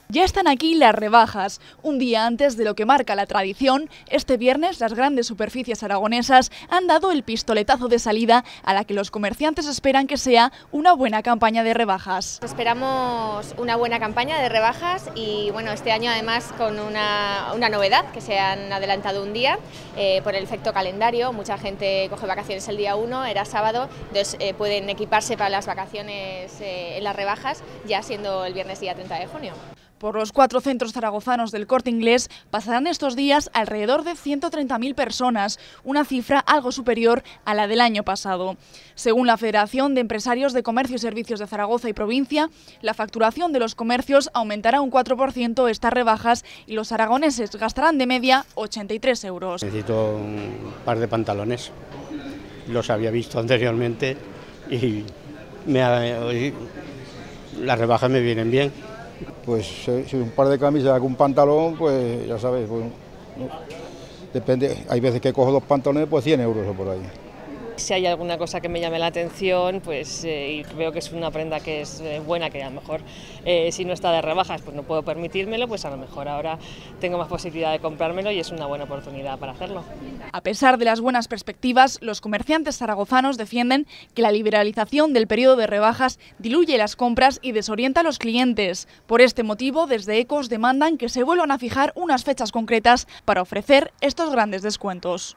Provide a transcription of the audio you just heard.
Ya están aquí las rebajas. Un día antes de lo que marca la tradición, este viernes las grandes superficies aragonesas han dado el pistoletazo de salida a la que los comerciantes esperan que sea una buena campaña de rebajas. Esperamos una buena campaña de rebajas y bueno, este año además con una novedad, que se han adelantado un día por el efecto calendario. Mucha gente coge vacaciones el día 1, era sábado, entonces pueden equiparse para las vacaciones en las rebajas, ya siendo el viernes día 30 de junio. Por los 4 centros zaragozanos del Corte Inglés pasarán estos días alrededor de 130.000 personas, una cifra algo superior a la del año pasado. Según la Federación de Empresarios de Comercio y Servicios de Zaragoza y provincia, la facturación de los comercios aumentará un 4% estas rebajas y los aragoneses gastarán de media 83 euros. Necesito un par de pantalones, los había visto anteriormente y las rebajas me vienen bien. Pues si un par de camisas, algún pantalón, pues ya sabes, pues, no, depende, hay veces que cojo 2 pantalones, pues 100 euros o por ahí. Si hay alguna cosa que me llame la atención, pues y veo que es una prenda que es buena, que a lo mejor si no está de rebajas pues no puedo permitírmelo, pues a lo mejor ahora tengo más posibilidad de comprármelo y es una buena oportunidad para hacerlo. A pesar de las buenas perspectivas, los comerciantes zaragozanos defienden que la liberalización del periodo de rebajas diluye las compras y desorienta a los clientes. Por este motivo, desde Ecos demandan que se vuelvan a fijar unas fechas concretas para ofrecer estos grandes descuentos.